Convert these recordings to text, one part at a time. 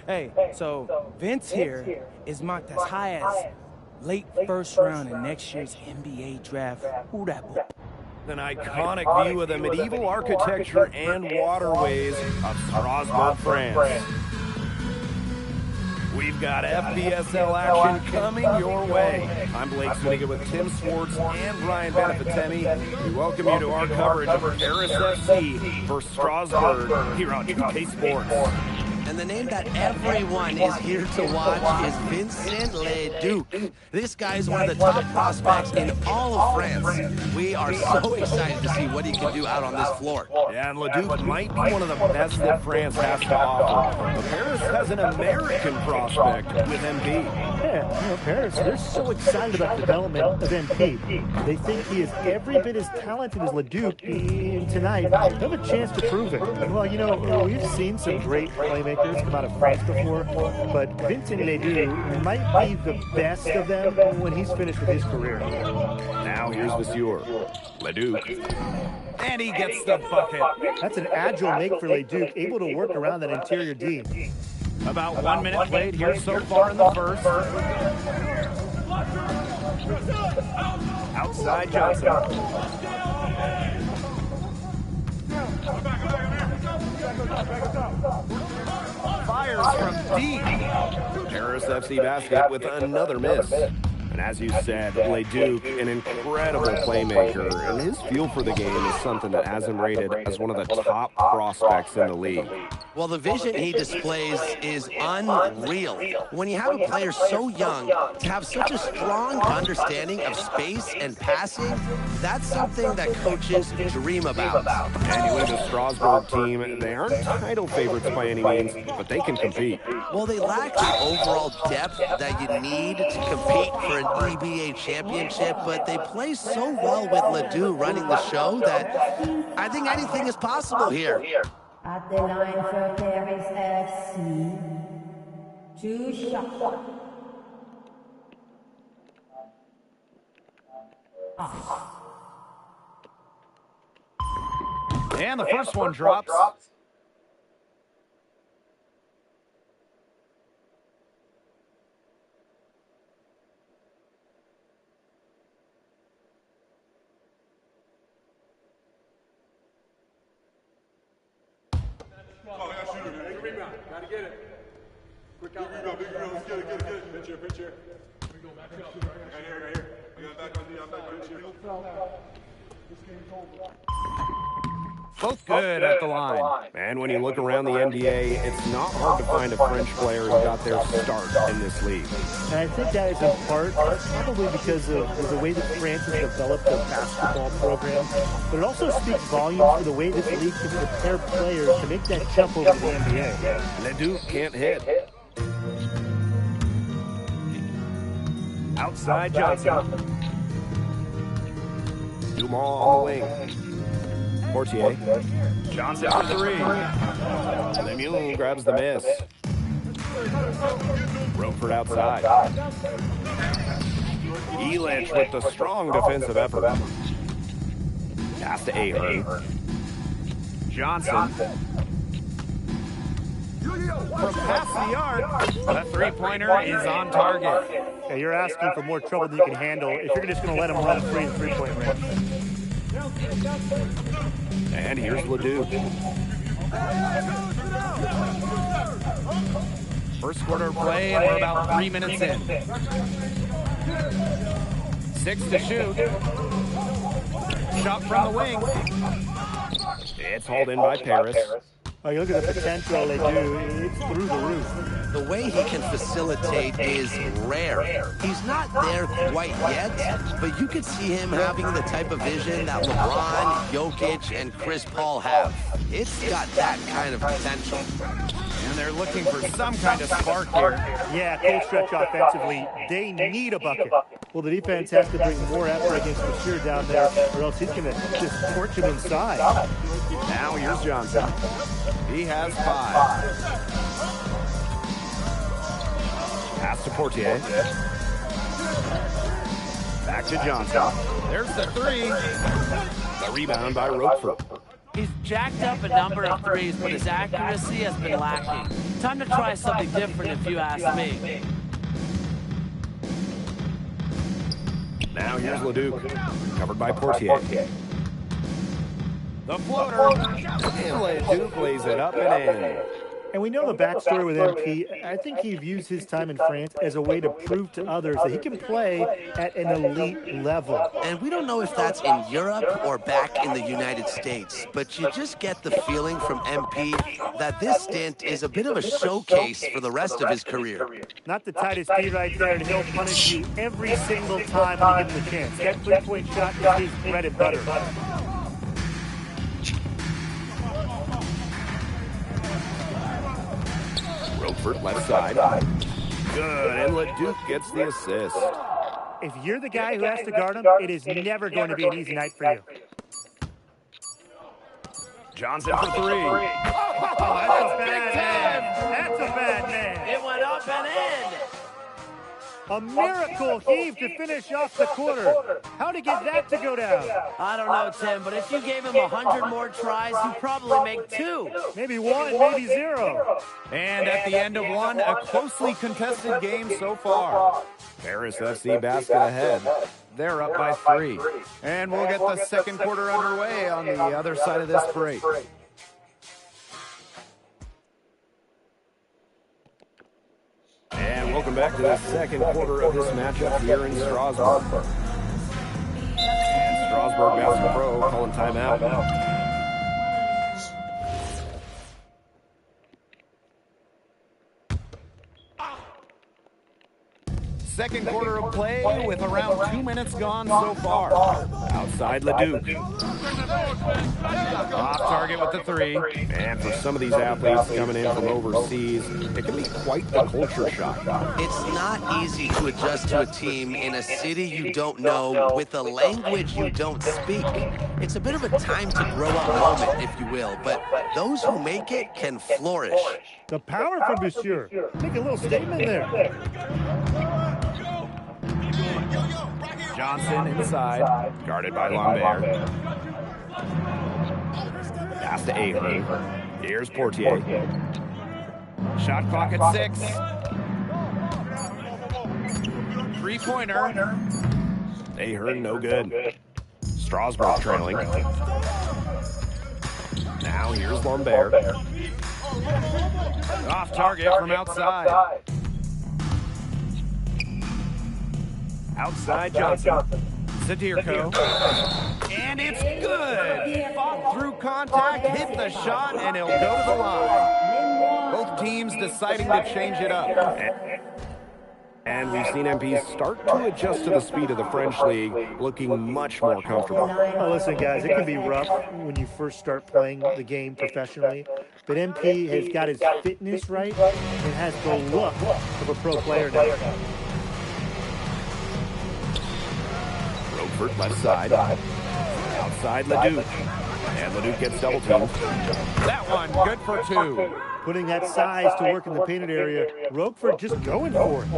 Hey, so Vince here is marked as high as late first round in next year's NBA draft. Who that boy? An iconic view of the medieval architecture and waterways of Strasbourg, France. We've got FBSL action coming your way. I'm Blake Swiniga with Tim Swartz and Ryan Benefitemi. We welcome you to our coverage of Paris FC versus Strasbourg here on 2K Sports. And the name that everyone is here to watch is Vincent Leduc. This guy is one of the top prospects in all of France. We are so excited to see what he can do out on this floor. Yeah, and Leduc might be one of the best that France has to offer. But Paris has an American prospect with MP. Yeah, Paris, they're so excited about the development of MP. They think he is every bit as talented as Leduc, and tonight they'll have a chance to prove it. Well, we've seen some great playmakers come out of France before, but Vincent Leduc might be the best of them when he's finished with his career. Now here's Monsieur Leduc. And he gets the bucket. That's an agile make for Leduc, able to work around that interior D. About 1 minute played here so far in the first. Outside Johnson. Fires from deep. Paris FC basket with another miss. And as you said, Leduc, an incredible playmaker, and his feel for the game is something that has him rated as one of the top prospects in the league. Well, the vision he displays is unreal. When you have a player so young, to have such a strong understanding of space and passing, that's something that coaches dream about. And you look at the Strasbourg team, they aren't title favorites by any means, but they can compete. Well, they lack the overall depth that you need to compete for an EBA championship, but they play so well with Ledoux running the show that I think anything is possible here. At the line for Paris FC, 2 shots. And the first one drops. Gotta get it. Quick out. Big rebound. Let's get it. Pitcher. We go back up. Right here. We got back on D. I'm back on pitcher. This game's over. Both good at the line. And when you look around the NBA, it's not hard to find a French player who got their start in this league. And I think that is in part probably because of the way that France has developed their basketball program, but it also speaks volumes for the way this league can prepare players to make that jump over to the NBA. Ledoux can't hit. Outside Johnson. Dumont on the wing. Portier. Johnson for three. Lemieux grabs the miss. Roper outside. Elich with the strong defensive effort. Pass to Ahern. Johnson. From past the arc. The three-pointer is on target. Yeah, you're asking for more trouble than you can handle if you're just going to let him run free in the three-point range. And here's Ledoux. First quarter of play, and we're about 3 minutes in. 6 to shoot. Shot from the wing. It's hauled in by Paris. Oh, you look at the potential they do, it's through the roof. The way he can facilitate is rare. He's not there quite yet, but you could see him having the type of vision that LeBron, Jokic, and Chris Paul have. It's got that kind of potential. And they're looking for some kind of spark here. Yeah, full stretch offensively. They need a bucket. Well, the defense has to bring more effort against Monsieur down there, or else he's going to just torch him inside. Now here's Johnson. He has 5. Pass to Portier. Back to Johnson. There's the three. The rebound by Roquefort. He's jacked up a number of threes, but his accuracy has been lacking. Time to try something different if you ask me. Now here's Leduc, covered by Portier. The floater. And Leduc lays it up and in. And we know the backstory with MP. I think he views his time in France as a way to prove to others that he can play at an elite level. And we don't know if that's in Europe or back in the United States, but you just get the feeling from MP that this stint is a bit of a showcase for the rest of his career. Not the tightest feet right there, and he'll punish you every single time when you give him the chance. That three-point shot is his bread and butter. Roquefort left side. Good, and Leduc gets the assist. If you're the guy who has to guard him, it is never going to be an easy night for you. Johnson for three. Oh, that's a bad man. That's a bad man. It went up and in. A miracle heave to finish off the quarter. How to get that to go down? I don't know, Tim, but if you gave him 100 more tries, he'd probably make 2. Maybe 1, maybe 0. And at the end of one, a closely contested game so far. Paris FC basket ahead. They're up by 3. And we'll get the second quarter underway on the other side of this break. And welcome back to the second quarter of this matchup here in Strasbourg. And Strasbourg Basketball Pro calling timeout. Second quarter of play with around 2 minutes gone so far. Outside Leduc. Off target with the 3. And for some of these athletes coming in from overseas, it can be quite the culture shock. It's not easy to adjust to a team in a city you don't know with a language you don't speak. It's a bit of a time to grow up moment, if you will, but those who make it can flourish. The power from Monsieur. Make a little statement there. Johnson inside, guarded by Lambert. Pass to Ahern. Here's Portier. Shot clock at 6. 3-pointer. Ahern, no good. Strasbourg trailing. Now here's Lambert. Off target from outside. Outside Johnson. Zadirko. And it's good. Fought through contact, hit the shot, and he'll go to the line. Both teams deciding to change it up. And we've seen MP start to adjust to the speed of the French league, looking much more comfortable. Oh, listen, guys, it can be rough when you first start playing the game professionally, but MP has got his fitness right and has the look of a pro player now. Roquefort left side. Outside Leduc. And Leduc gets double teamed. That one, good for 2. Putting that size to work in the painted area. Roquefort just going for it.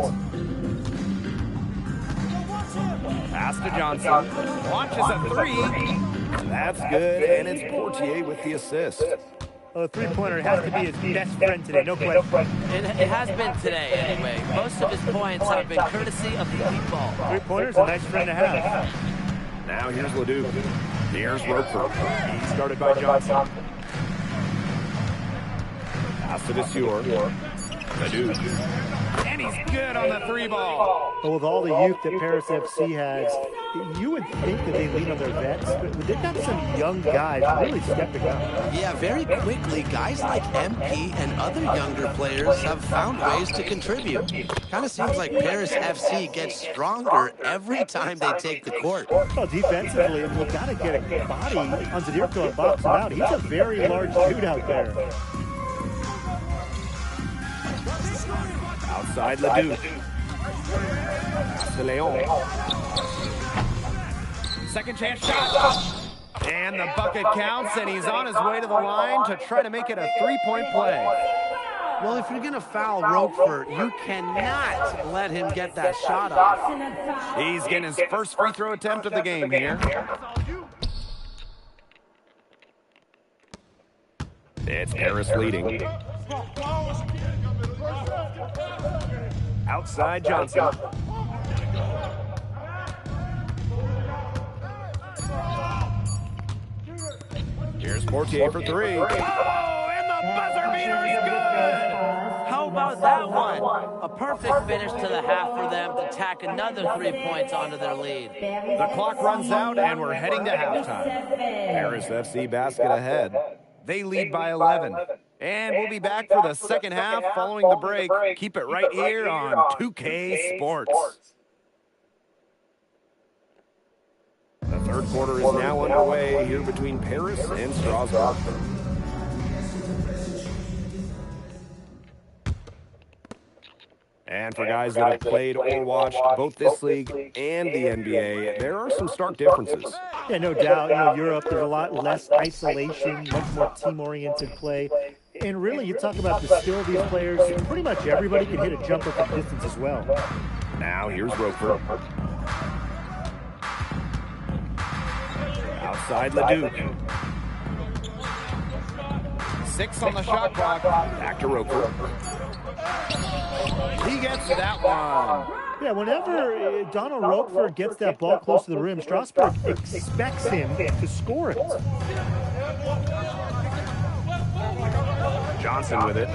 Pass to Johnson. Launches a 3. That's good, and it's Portier with the assist. A three-pointer has to be his best friend today, no question. It has been today, anyway. Most of his points have been courtesy of the deep ball. Three-pointer's a nice friend to have. Now here's Leduc. Here's Roquefort. He's started by Johnson. Pass to Dessure. Leduc. And he's good on the 3-ball. But with all the youth that Paris FC has, you would think that they lean on their vets, but they've got some young guys really stepping up. Yeah, very quickly, guys like MP and other younger players have found ways to contribute. Kind of seems like Paris FC gets stronger every time they take the court. Well, defensively, you've got to get a body on Zadirko and box him out. He's a very large dude out there. Outside Leduc. Pass to Leon. Second chance shot. And the bucket counts, and he's on his way to the line to try to make it a 3-point play. Well, if you're going to foul Roquefort, you cannot let him get that shot off. He's getting his first free throw attempt of the game here. It's Paris leading. Outside Johnson. Here's Portier for three. Oh, and the buzzer beater is good! How about that one? A perfect finish to the half for them to tack another 3 points onto their lead. The clock runs out, and we're heading to halftime. Paris FC basket ahead. They lead by 11. And we'll be back for the second half following the break. Keep it right here on 2K Sports. The third quarter is now underway here between Paris and Strasbourg. And for guys that have played or watched both this league and the NBA, there are some stark differences. Yeah, no doubt. You know, Europe, there's a lot less isolation, much more team-oriented play. And really, you talk about the skill of these players, pretty much everybody can hit a jumper from distance as well. Now here's Roper. Outside Leduc. 6 on the shot clock. Back to Roper. He gets that one. Yeah, whenever Donald Roquefort gets that ball close to the rim, Strasbourg expects him to score it. Johnson with it.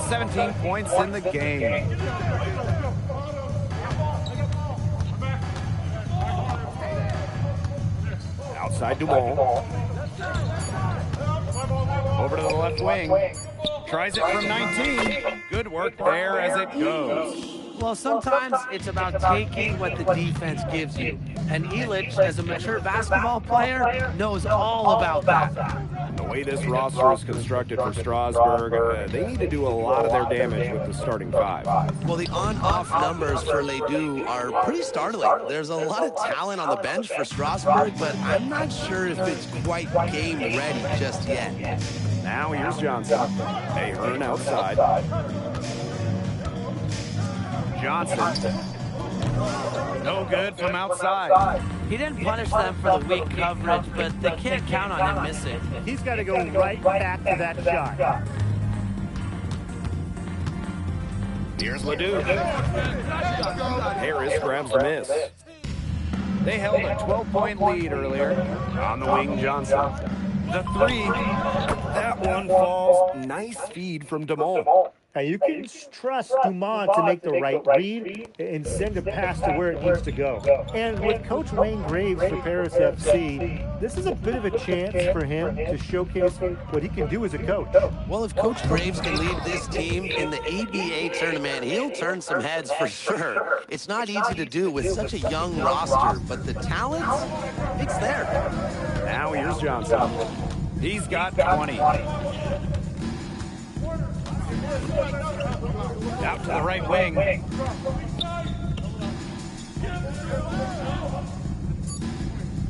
17 points in the game. Outside Dumont. Over to the left wing. Tries it from 19. Good work there as it goes. Well, sometimes it's about taking what the defense gives you. And Illich, as a mature basketball player, knows all about that. The way this roster is constructed for Strasbourg, they need to do a lot of their damage with the starting five. Well, the on-off numbers for Ledoux are pretty startling. There's a lot of talent on the bench for Strasbourg, but I'm not sure if it's quite game ready just yet. Now here's Johnson. Ahern outside. Johnson. No good from outside. He didn't punish them for the weak coverage, but they can't count on him missing. He's got to go right back to that shot. Here's Ledoux. Harris grabs the miss. They held a 12-point lead earlier. On the wing, Johnson. The three. That one falls. Nice feed from Dumont. Now you can trust Dumont to make the right read and send a pass to where it needs to go. And with Coach Wayne Graves for Paris FC, this is a bit of a chance for him to showcase what he can do as a coach. Well, if Coach Graves can lead this team in the ABA tournament, he'll turn some heads for sure. It's not easy to do with such a young roster, but the talent, it's there. Now here's Johnson. He's got 20. Out to the right wing.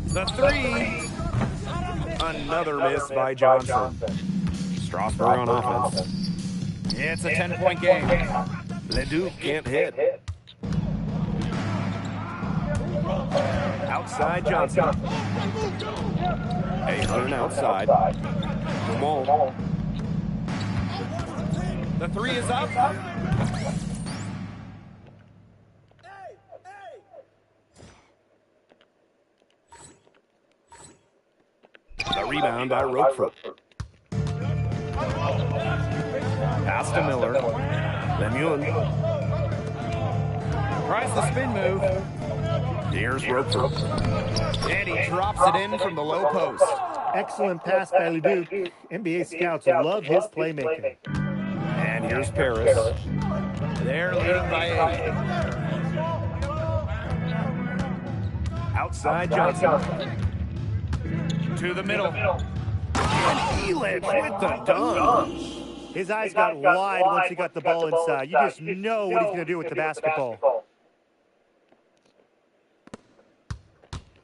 The three. Another miss by Johnson. Strasbourg on offense. It's a 10-point game. Ledoux can't hit. Outside Johnson. Ahern outside. Dumont. The three is up. The rebound by Roquefort. Pass to Miller. Lemuel. Tries the spin move. Here's Roquefort. And he drops it in from the low post. Excellent pass by Ledoux. NBA scouts love his playmaking. And here's Paris. They're leading by 8. Outside Johnson. To the middle. And Illich with the dunk. His eyes got wide once he got the ball inside. You just know what he's going to do with the basketball.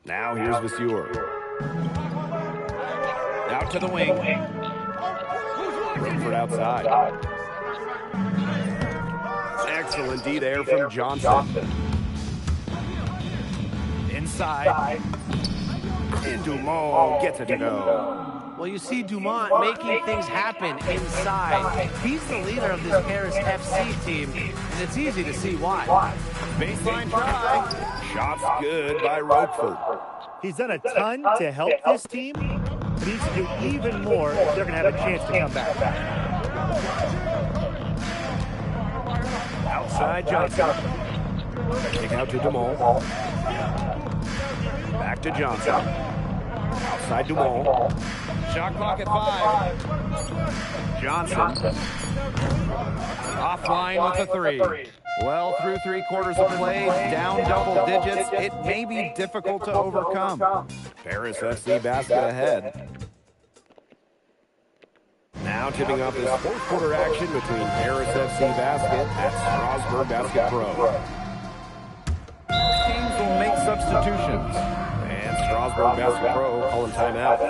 Now here's Vasseur. Out to the wing. Roquefort outside. Excellent D there from Johnson. Inside. And Dumont gets it to go. Well, you see Dumont making things happen inside. He's the leader of this Paris FC team, and it's easy to see why. Baseline try. Shot's good by Roquefort. He's done a ton to help this team, but he needs to do even more if they're going to have a chance to come back. Outside Johnson. Kick out to Dumont. Back to Johnson. Outside Dumont. Shot clock at 5. Johnson. Offline with the 3. Well, through 3 quarters of play, down double digits, it may be difficult to overcome. Paris FC basket ahead. Now tipping off this fourth quarter action between Paris FC basket at Strasbourg Basket Pro. Teams will make substitutions. And Strasbourg Basket Pro calling timeout.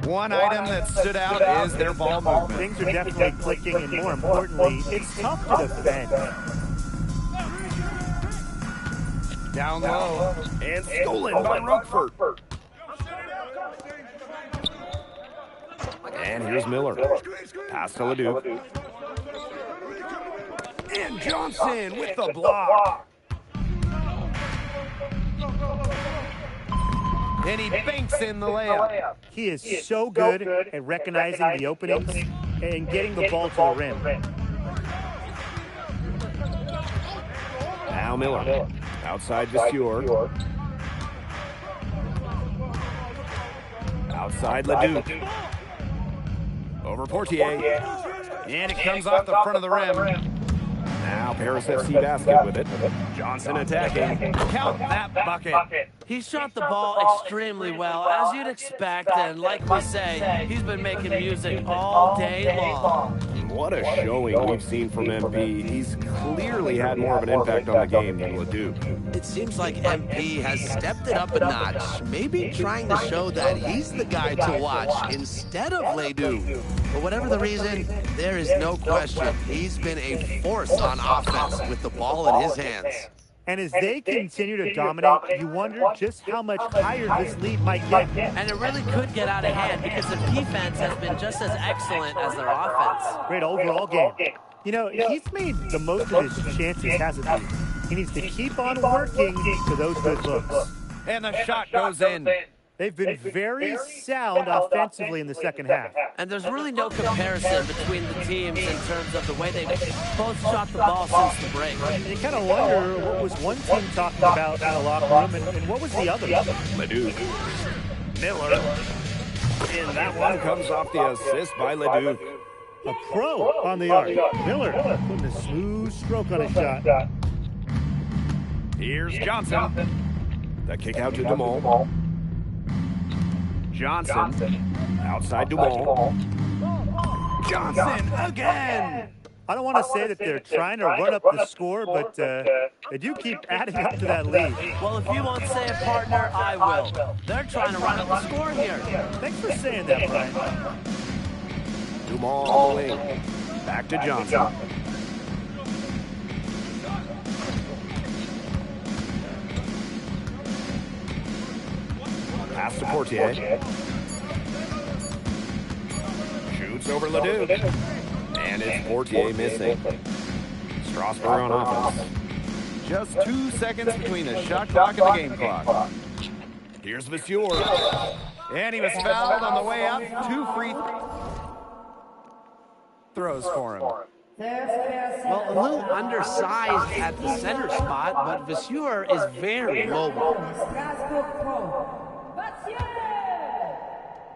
One item that stood out is their ball movement. Things are definitely clicking, and more importantly, it's tough to defend. Down low. And stolen by Roquefort. And here's Miller. Pass to Leduc. And Johnson with the block. And he banks in the layup. He is so good at recognizing the openings and getting the ball to the rim. Now Miller. Outside Vasseur. Outside Leduc. Over Portier. And it comes off the front of the rim. Now Paris FC basket with it. Johnson attacking. Count that bucket. He shot the ball extremely well, as you'd expect, and like we say, he's been making music all day long. What a showing we've seen from MP. He's clearly had more of an impact on the game than Leduc. It seems like MP has stepped it up a notch, maybe trying to show that he's the guy to watch instead of Leduc. For whatever the reason, there is no question he's been a force on offense with the ball in his hands. And as they continue to dominate, you wonder just how much higher this lead might get. And it really could get out of hand because their defense has been just as excellent as their offense. Great overall game. You know, he's made the most of his chances, hasn't he? He needs to keep on working for those good looks. And the shot goes in. They've been very sound offensively in the second half. And there's really no comparison between the teams in terms of the way they've both shot the ball since the break. And you kind of wonder what was one team talking about in the locker room and what was the other. Leduc. Miller. And that one comes off the assist by Leduc. A pro on the arc. Miller putting a smooth stroke on his shot. Here's Johnson. The kick out to Dumont. Johnson. Outside Dumont. Johnson again. I don't want to say that they're trying to run up the score, but they do keep adding up to that lead. Well, if you won't say it, partner, I will. They're trying to run up the score here. Thanks for saying that, Brian. Dumont on the wing. Back to Johnson. Pass to Portier. Shoots over Leduc. And it's Portier missing. Strasbourg on offense. Just 2 seconds between the shot clock and the game clock. Here's Vasseur. And he was fouled on the way up. 2 free throws for him. Well, a little undersized at the center spot, but Vasseur is very mobile.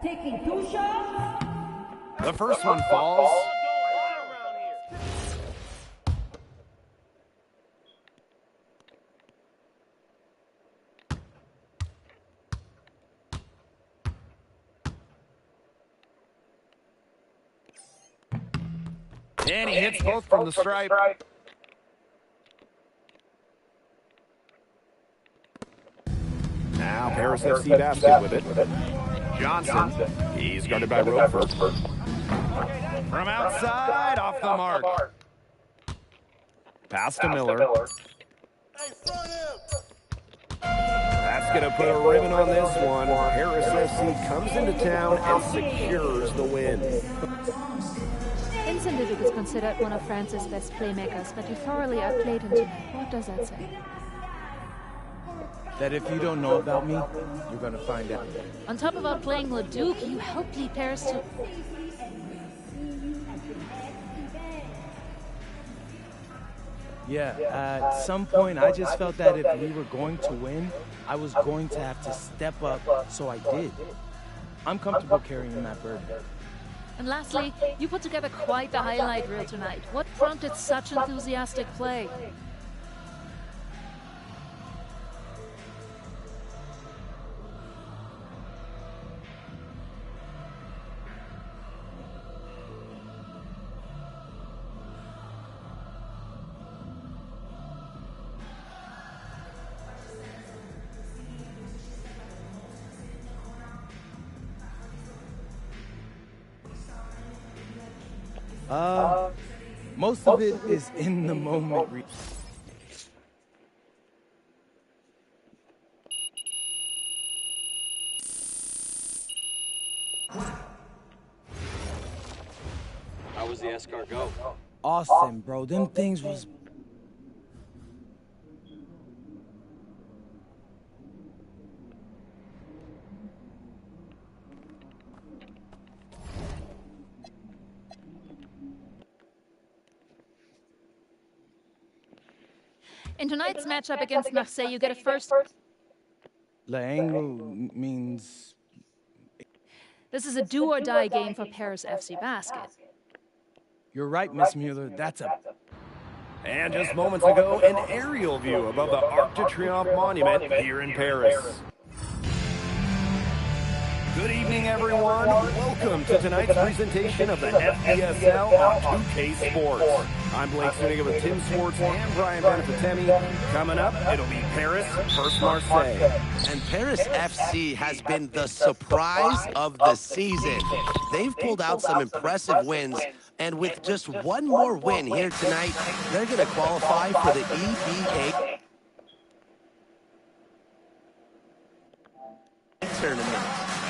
Taking 2 shots. The first one falls. And he hits both from the stripe. Now Paris FC basket with it. Johnson. He's guarded by Roquefort. From outside, off the mark. Pass to Miller. That's going to put a ribbon on this one. Paris FC comes into town and secures the win. Vincent Leduc is considered one of France's best playmakers, but he thoroughly outplayed him tonight. What does that say? That if you don't know about me, you're going to find out. On top of outplaying Leduc, you helped lead Paris to... Yeah, at some point I just felt that if we were going to win, I was going to have to step up, so I did. I'm comfortable carrying that burden. And lastly, you put together quite the highlight reel tonight. What prompted such enthusiastic play? Most of it is in the moment. How was the escargot? Awesome, bro. Them things was... In tonight's matchup against Marseille, you get a first... L'angle means... This is a do-or-die game for Paris FC Basket. You're right, Miss Mueller. That's a... And just moments ago, an aerial view above the Arc de Triomphe monument here in Paris. Good evening, everyone. Welcome to tonight's presentation of the FPSL on 2K Sports. I'm Blake Suniga with Tim Swartz and Brian Benefitemi. Coming up, it'll be Paris versus Marseille. And Paris FC has been the surprise of the season. They've pulled out some impressive wins, and with just one more win here tonight, they're going to qualify for the EBA tournament.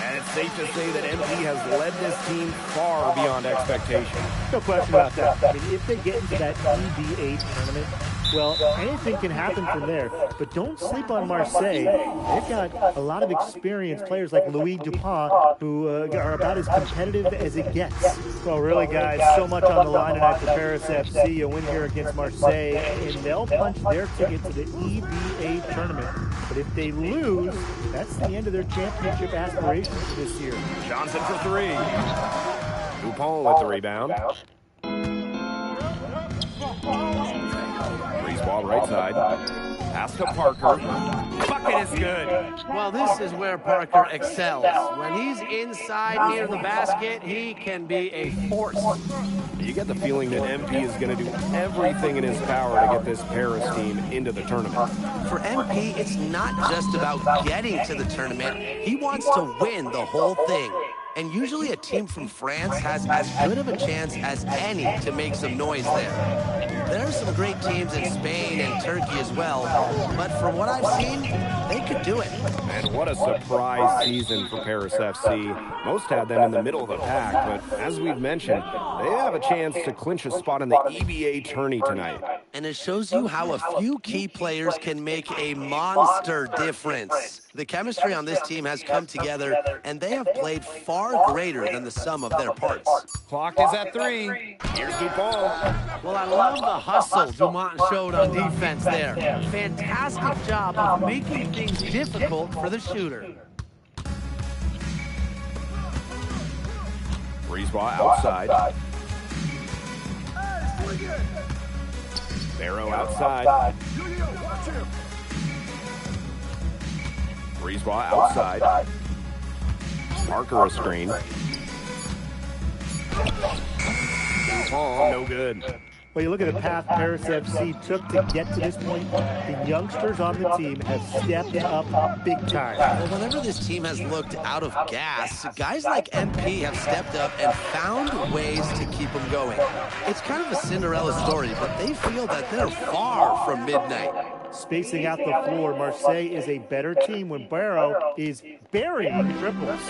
And it's safe to say that MP has led this team far beyond expectation. No question about that. I mean, if they get into that EBA tournament, well, anything can happen from there. But don't sleep on Marseille. They've got a lot of experienced players like Louis Dupont, who are about as competitive as it gets. Well, really, guys, so much on the line tonight for Paris FC. A win here against Marseille, and they'll punch their ticket to the EBA tournament. But if they lose, that's the end of their championship aspirations for this year. Johnson for three. Dupont with the rebound. Breeze ball right side. Pass to Parker. Bucket is good. Well, this is where Parker excels. When he's inside near the basket, he can be a force. You get the feeling that MP is going to do everything in his power to get this Paris team into the tournament. For MP, it's not just about getting to the tournament. He wants to win the whole thing. And usually a team from France has as good of a chance as any to make some noise there. There are some great teams in Spain and Turkey as well, but from what I've seen, they could do it. And what a surprise season for Paris FC. Most had them in the middle of the pack, but as we've mentioned, they have a chance to clinch a spot in the EBA tourney tonight. And it shows you how a few key players can make a monster difference. The chemistry on this team has come together, and they have played far greater than the sum of their parts. Clock is at 3. Here's Dupont. Well, I love the hustle Dumont showed on defense there. Fantastic job of making things difficult for the shooter. Breeze ball outside. Barrow outside. Breeze ball outside. Parker a screen. Oh, no good. Well, you look at the path Paris FC took to get to this point. The youngsters on the team have stepped up big time. Well, whenever this team has looked out of gas, guys like MP have stepped up and found ways to keep them going. It's kind of a Cinderella story, but they feel that they're far from midnight. spacing out the floor. Marseille is a better team when Barrow is burying triples.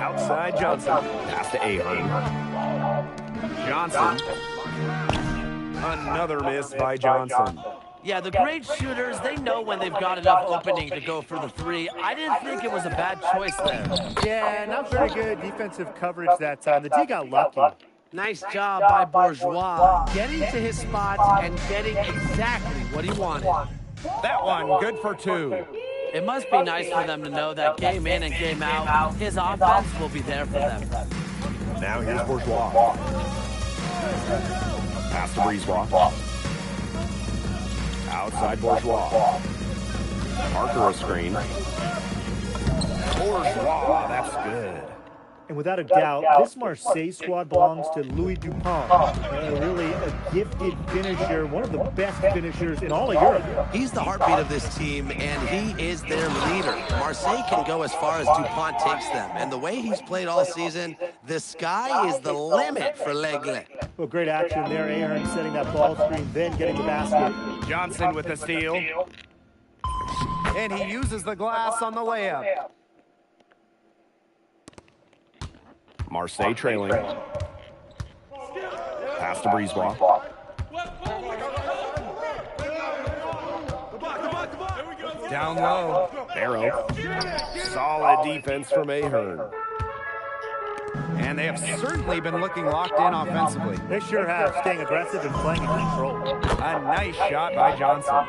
Outside Johnson. Pass to Ahern. Johnson. Another miss by Johnson. Yeah, the great shooters, they know when they've got enough opening to go for the three. I didn't think it was a bad choice there. Yeah, not very good defensive coverage that time. The D got lucky. Nice job by Bourgeois, getting to his spots and getting exactly what he wanted. That one, good for 2. It must be nice for them to know that game in and game out, his offense will be there for them. Now here's Bourgeois. Pass to Brisebois. Outside Bourgeois. Parker a screen. Bourgeois, that's good. And without a doubt, this Marseille squad belongs to Louis Dupont. Really a gifted finisher, one of the best finishers in all of Europe. He's the heartbeat of this team, and he is their leader. Marseille can go as far as Dupont takes them. And the way he's played all season, the sky is the limit for L'Aigle. Well, great action there. Ahern setting that ball screen, then getting the basket. Johnson with the steal. And he uses the glass on the layup. Marseille trailing. Pass to Brisebois. Down low. Barrow. Solid defense from Ahern. And they have certainly been looking locked in offensively. They sure have, staying aggressive and playing in control. A nice shot by Johnson.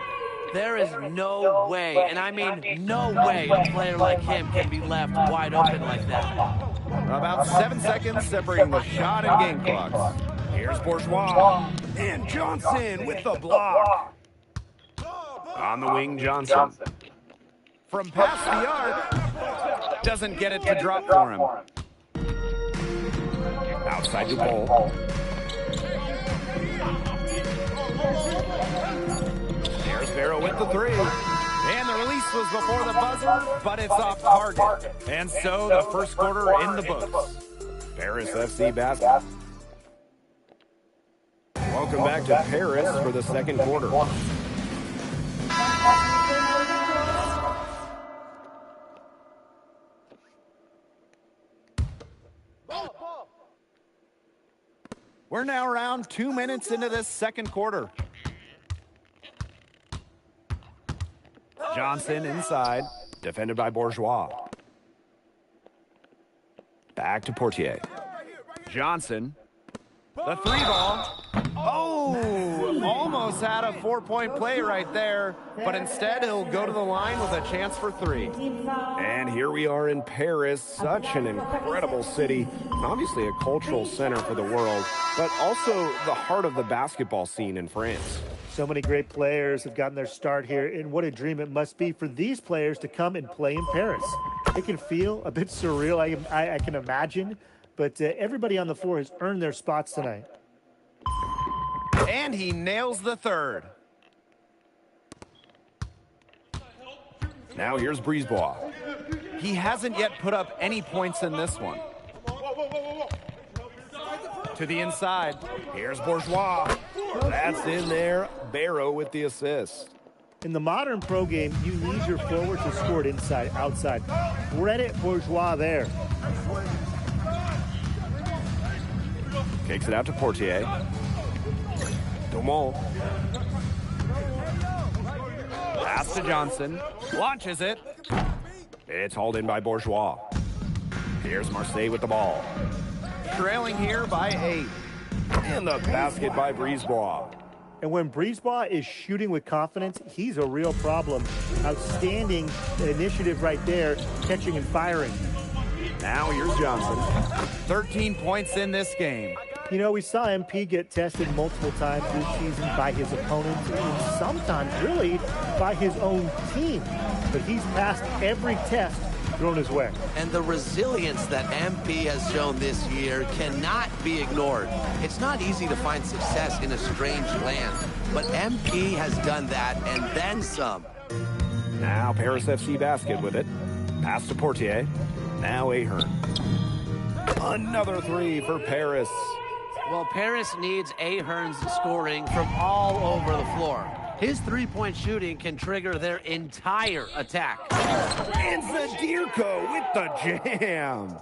There is no way, and I mean no way, a player like him can be left wide open like that. About 7 seconds separating the shot and game clocks. Here's Bourgeois. And Johnson with the block. On the wing, Johnson. From past the arc. Doesn't get it to drop for him. Outside Dupont. There's Barrow with the 3. And the release was before the buzzer, but it's off target. And so the first quarter in the books. Paris FC basketball. Welcome back to Paris for the second quarter. We're now around 2 minutes into this second quarter. Johnson inside, defended by Bourgeois. Back to Portier. Johnson. The 3 ball. Oh, almost had a 4-point play right there, but instead he'll go to the line with a chance for 3. And here we are in Paris, such an incredible city, obviously a cultural center for the world, but also the heart of the basketball scene in France. So many great players have gotten their start here, and what a dream it must be for these players to come and play in Paris. It can feel a bit surreal, I can imagine, but everybody on the floor has earned their spots tonight. And he nails the 3rd. Now here's Brisebois. He hasn't yet put up any points in this one. To the inside. Here's Bourgeois. That's in there. Barrow with the assist. In the modern pro game, you need your forward to score it inside, outside. Credit Bourgeois there. Kicks it out to Portier. Dumont. Pass to Johnson. Launches it. It's hauled in by Bourgeois. Here's Marseille with the ball. Trailing here by 8. And the basket by Brisebois. And when Brisebois is shooting with confidence, he's a real problem. Outstanding initiative right there, catching and firing. Now here's Johnson. 13 points in this game. You know, we saw MP get tested multiple times this season by his opponents and sometimes really by his own team. But he's passed every test thrown his way. And the resilience that MP has shown this year cannot be ignored. It's not easy to find success in a strange land, but MP has done that and then some. Now Paris FC basket with it. Pass to Portier. Now Ahern. Another 3 for Paris. Well, Paris needs Ahern's scoring from all over the floor. His three-point shooting can trigger their entire attack. And Zadirko with the jam.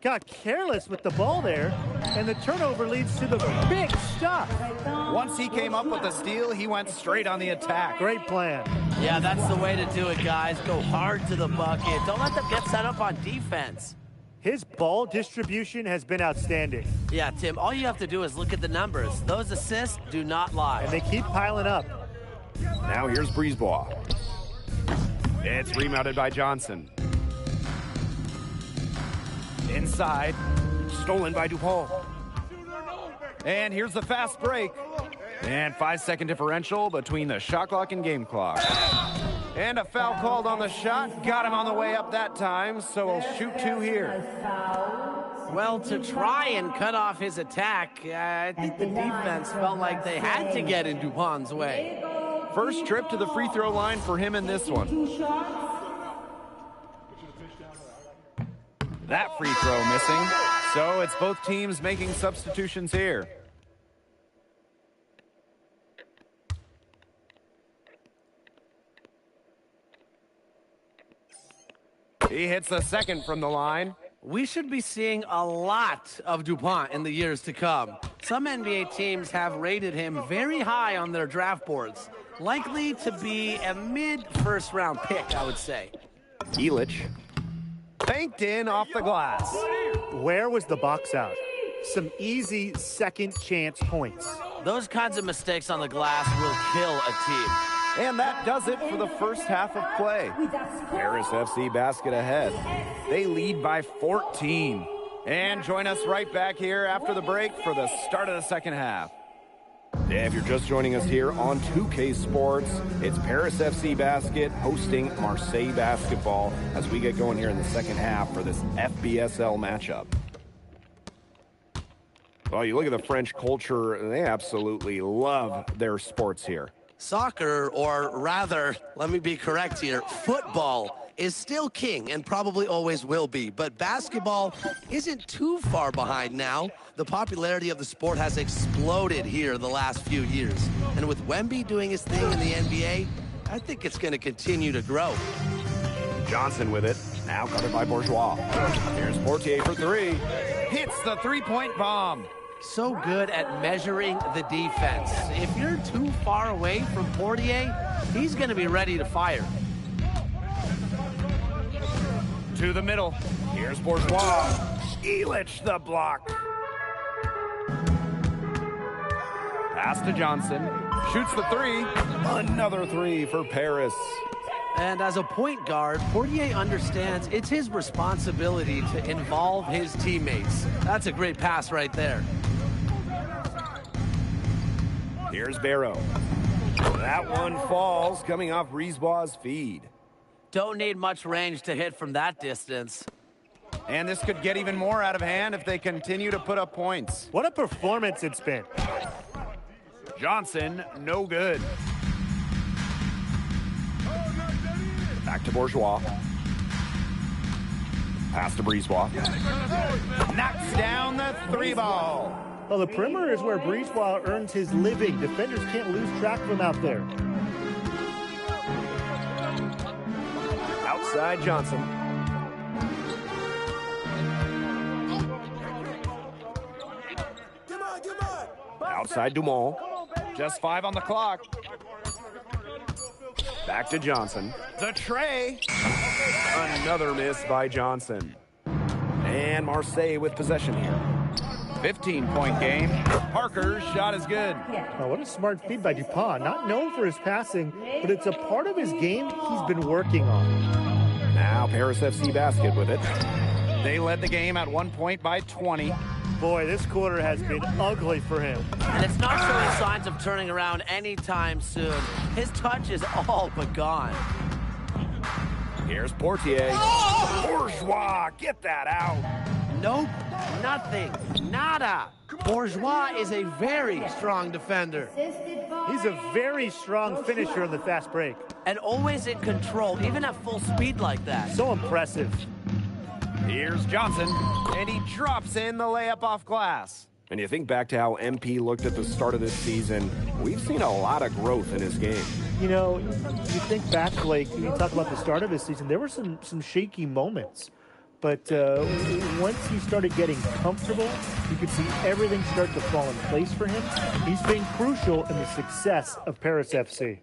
Got careless with the ball there, and the turnover leads to the big stuff. Once he came up with the steal, he went straight on the attack. Great plan. Yeah, that's the way to do it, guys. Go hard to the bucket. Don't let them get set up on defense. His ball distribution has been outstanding. Yeah, Tim, all you have to do is look at the numbers. Those assists do not lie. And they keep piling up. Now here's Brisebois. It's rebounded by Johnson. Inside. Stolen by DuPont. And here's the fast break. And 5-second differential between the shot clock and game clock. And a foul called on the shot. Got him on the way up that time, so he'll shoot two here. Well, to try and cut off his attack, I think the defense felt like they had to get in DuPont's way. First trip to the free throw line for him in this one. That free throw missing. So it's both teams making substitutions here. He hits the second from the line. We should be seeing a lot of DuPont in the years to come. Some NBA teams have rated him very high on their draft boards. Likely to be a mid-first round pick, I would say. Illich. Banked in off the glass. Where was the box out? Some easy second chance points. Those kinds of mistakes on the glass will kill a team. And that does it for the first half of play. Paris FC basket ahead. They lead by 14. And join us right back here after the break for the start of the second half. If you're just joining us here on 2K Sports, it's Paris FC basket hosting Marseille basketball as we get going here in the second half for this FBSL matchup. Well, you look at the French culture, they absolutely love their sports here. Soccer, or rather, let me be correct here, football is still king and probably always will be, but basketball isn't too far behind now. The popularity of the sport has exploded here the last few years. And with Wemby doing his thing in the NBA, I think it's going to continue to grow. Johnson with it, now covered by Bourgeois. Here's Portier for three. Hits the three-point bomb. So good at measuring the defense. If you're too far away from Portier, he's going to be ready to fire. To the middle. Here's Bourgeois. Illich the block. Pass to Johnson. Shoots the three. Another three for Paris. And as a point guard, Portier understands it's his responsibility to involve his teammates. That's a great pass right there. Here's Barrow. That one falls coming off Brisebois' feed. Don't need much range to hit from that distance. And this could get even more out of hand if they continue to put up points. What a performance it's been. Johnson, no good. Back to Bourgeois. Pass to Brisebois. Knocks down the three ball. Well, the perimeter is where Brisebois earns his living. Defenders can't lose track of him out there. Outside Johnson. Outside Dumont. Just 5 on the clock. Back to Johnson. The tray. Another miss by Johnson. And Marseille with possession here. 15-point game. Parker's shot is good. Oh, what a smart feed by DuPont. Not known for his passing, but it's a part of his game he's been working on. Now Paris FC basket with it. They led the game at 1 point by 20. Boy, this quarter has been ugly for him. And it's not showing signs of turning around anytime soon. His touch is all but gone. Here's Portier. Bourgeois, get that out. Nope, nothing, nada. Bourgeois is a very strong defender. He's a very strong finisher in the fast break. And always in control, even at full speed like that. So impressive. Here's Johnson, and he drops in the layup off glass. And you think back to how MP looked at the start of this season, we've seen a lot of growth in his game. You know, you think back, Blake, when you talk about the start of his season, there were some shaky moments. But once he started getting comfortable, you could see everything start to fall in place for him. He's been crucial in the success of Paris FC.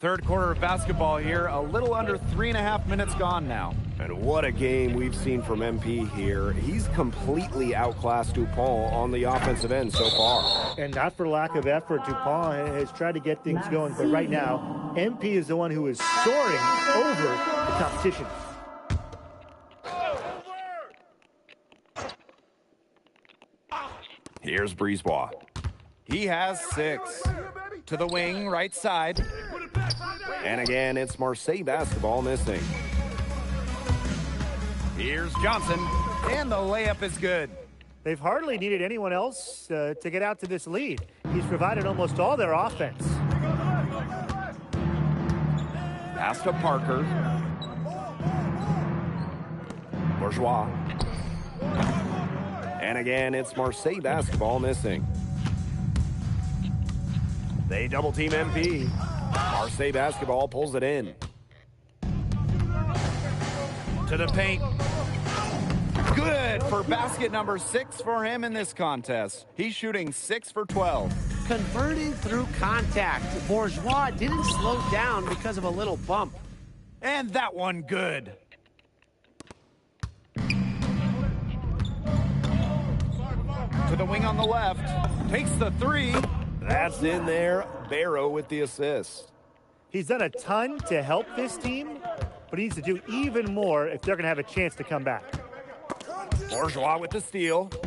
Third quarter of basketball here, a little under 3.5 minutes gone now. And what a game we've seen from MP here. He's completely outclassed Dupont on the offensive end so far. And not for lack of effort, Dupont has tried to get things going. But right now, MP is the one who is soaring over the competition. Here's Brisebois. He has 6. To the wing, right side. And again, it's Marseille basketball missing. Here's Johnson, and the layup is good. They've hardly needed anyone else to get out to this lead. He's provided almost all their offense. Pass to Parker. Bourgeois. And again, it's Marseille basketball missing. They double team MP. Marseille basketball pulls it in. To the paint. Good for basket number 6 for him in this contest. He's shooting 6 for 12. Converting through contact. Bourgeois didn't slow down because of a little bump. And that one good. To the wing on the left. Takes the 3. That's in there. Barrow with the assist. He's done a ton to help this team, but he needs to do even more if they're going to have a chance to come back. Bourgeois with the steal. The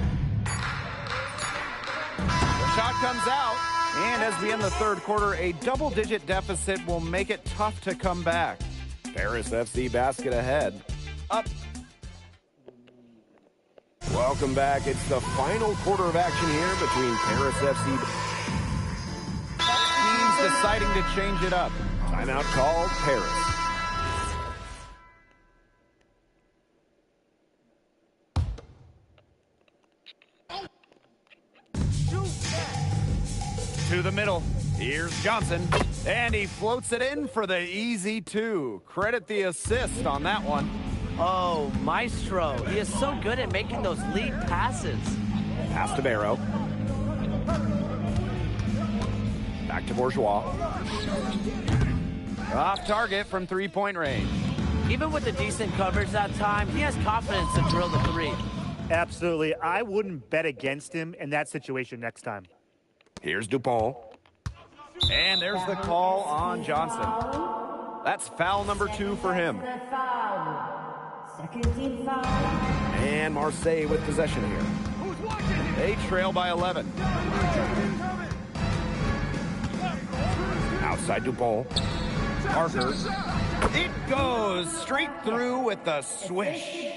shot comes out, and as we end the third quarter, a double-digit deficit will make it tough to come back. Paris FC basket ahead. Up. Welcome back. It's the final quarter of action here between Paris FC. Teams deciding to change it up. Timeout called Paris. To the middle. Here's Johnson. And he floats it in for the easy 2. Credit the assist on that one. Oh, Maestro. He is so good at making those lead passes. Pass to Barrow. Back to Bourgeois. Off target from 3-point range. Even with the decent coverage that time, he has confidence to drill the 3. Absolutely. I wouldn't bet against him in that situation next time. Here's Dupont. And there's the call on Johnson. That's foul number 2 for him. And Marseille with possession here. They trail by 11. Outside Dupont. Parker. It goes straight through with the swish.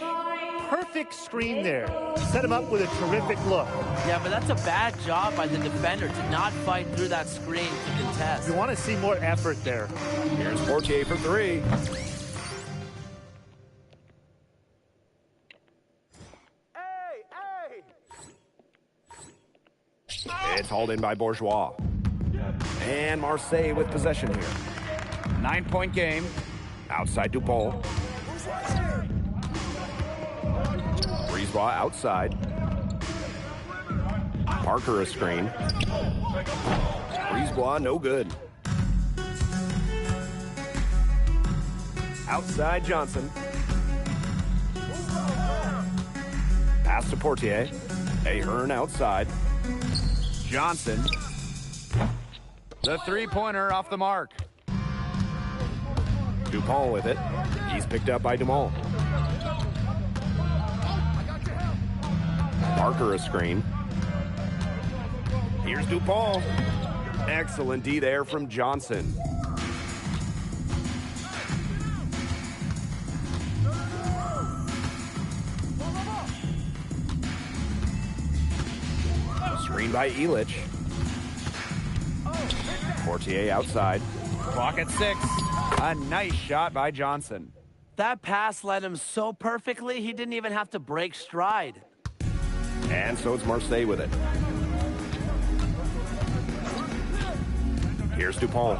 Perfect screen there. Set him up with a terrific look. Yeah, but that's a bad job by the defender to not fight through that screen to contest. You want to see more effort there. Here's Portier for 3. It's hauled in by Bourgeois. And Marseille with possession here. 9-point game. Outside Dupont. Brisebois outside. Parker a screen. Brisebois no good. Outside Johnson. Pass to Portier. Ahern outside. Johnson. The 3-pointer off the mark. Dupont with it. He's picked up by Dumont. Parker a screen. Here's Dupont. Excellent D there from Johnson. Screen by Elich. Portier outside. Clock at 6. A nice shot by Johnson. That pass led him so perfectly, he didn't even have to break stride. And so it's Marseille with it. Here's Dupont.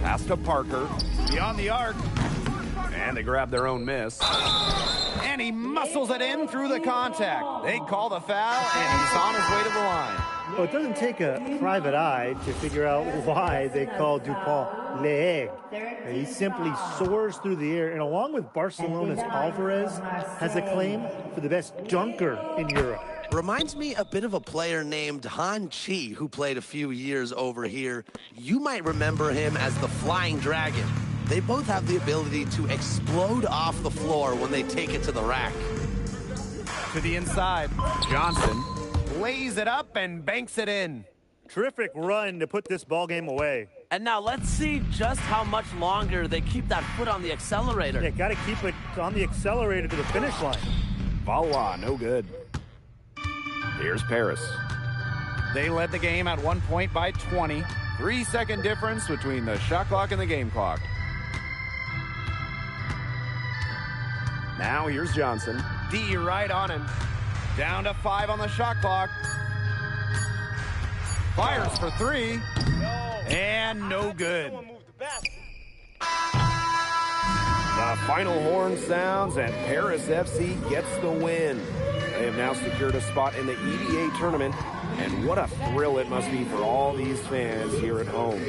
Pass to Parker. Beyond the arc. And they grab their own miss. And he muscles it in through the contact. They call the foul, and he's on his way to the line. Well, it doesn't take a private eye to figure out why they call Dupont l'aigle. He simply soars through the air, and along with Barcelona's Alvarez, has a claim for the best dunker in Europe. Reminds me a bit of a player named Han Chi, who played a few years over here. You might remember him as the Flying Dragon. They both have the ability to explode off the floor when they take it to the rack. To the inside, Johnson lays it up and banks it in. Terrific run to put this ball game away. And now let's see just how much longer they keep that foot on the accelerator. Yeah, got to keep it on the accelerator to the finish line. Valois, no good. Here's Paris. They led the game at 1 point by 20. 3-second difference between the shot clock and the game clock. Now here's Johnson. D right on him. Down to 5 on the shot clock. Fires for 3. And no good. The final horn sounds, and Paris FC gets the win. They have now secured a spot in the EBA tournament, and what a thrill it must be for all these fans here at home.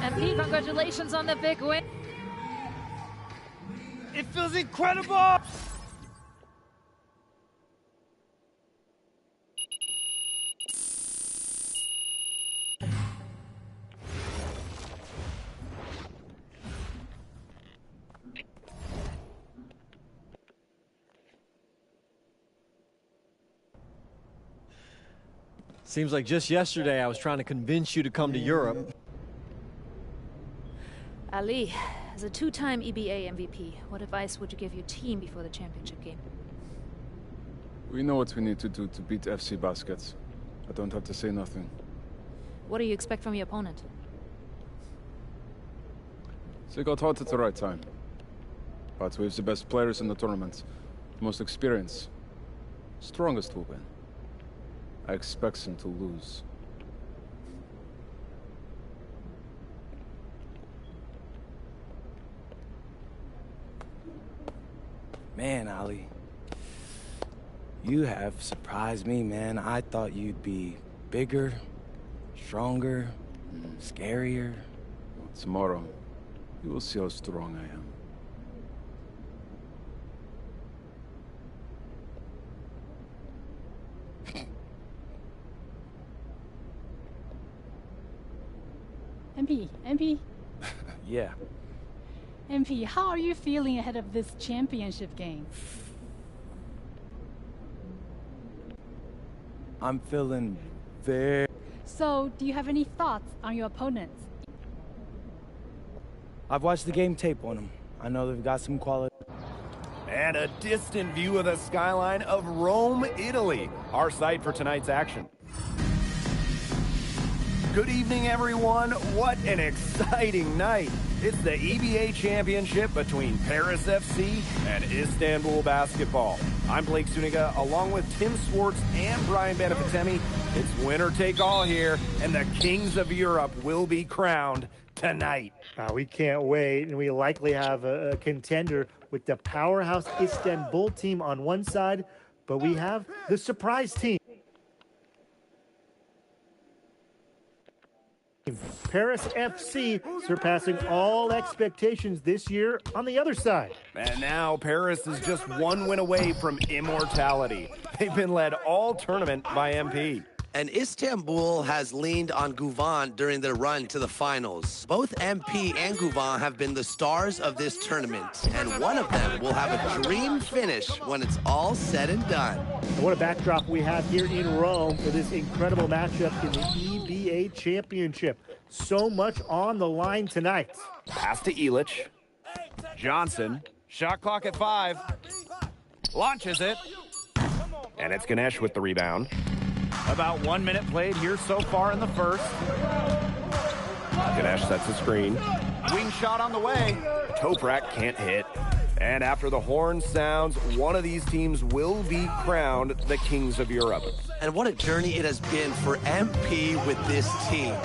MP, congratulations on the big win. It feels incredible! Seems like just yesterday I was trying to convince you to come to Europe. Ali, as a two-time EBA MVP, what advice would you give your team before the championship game? We know what we need to do to beat FC Baskets. I don't have to say nothing. What do you expect from your opponent? They got hot at the right time. But we have the best players in the tournament. The most experienced. Strongest will win. I expect them to lose. Man, Ali, you have surprised me, man. I thought you'd be bigger, stronger, scarier. Tomorrow, you will see how strong I am. MP, Yeah. MP, how are you feeling ahead of this championship game? I'm feeling very... So, do you have any thoughts on your opponents? I've watched the game tape on them. I know they've got some quality. And a distant view of the skyline of Rome, Italy. Our site for tonight's action. Good evening, everyone. What an exciting night. It's the EBA Championship between Paris FC and Istanbul Basketball. I'm Blake Suniga, along with Tim Swartz and Brian Benefatemi. It's winner take all here, and the Kings of Europe will be crowned tonight. We can't wait, and we likely have a contender with the powerhouse Istanbul team on one side, but we have the surprise team. Paris FC surpassing all expectations this year on the other side. And now Paris is just one win away from immortality. They've been led all tournament by MP. And Istanbul has leaned on Gouvan during their run to the finals. Both MP and Gouvan have been the stars of this tournament, and one of them will have a dream finish when it's all said and done. And what a backdrop we have here in Rome for this incredible matchup in the EBA Championship. So much on the line tonight. Pass to Illich. Johnson, shot clock at 5. Launches it. And it's Ganesh with the rebound. About 1 minute played here so far in the first. Ganesh sets the screen. Wing shot on the way. Toprak can't hit. And after the horn sounds, one of these teams will be crowned the Kings of Europe. And what a journey it has been for MP with this team.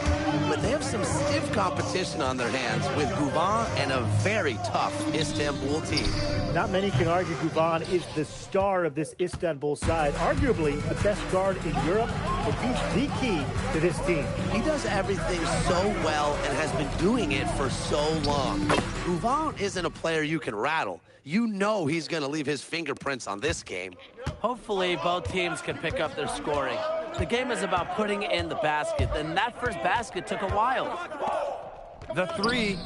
But they have some stiff competition on their hands with Guvan and a very tough Istanbul team. Not many can argue Guvan is the star of this Istanbul side, arguably the best guard in Europe, and he's the key to this team. He does everything so well and has been doing it for so long. Guvan isn't a player you can rattle. You know he's going to leave his fingerprints on this game. Hopefully, both teams can pick up their scoring. The game is about putting it in the basket, and that first basket took a while. The three,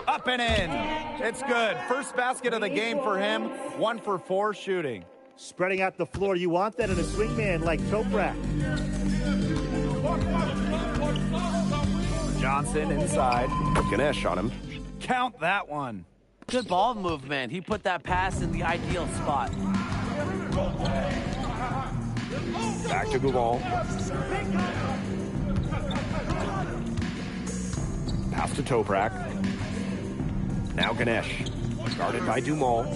up and in. It's good. First basket of the game for him, 1 for 4 shooting. Spreading out the floor, you want that in a swingman like Toprak. Johnson inside. Ganesh on him. Count that one. Good ball movement. He put that pass in the ideal spot. Back to Guval. Pass to Toprak. Now Ganesh. Guarded by Dumal.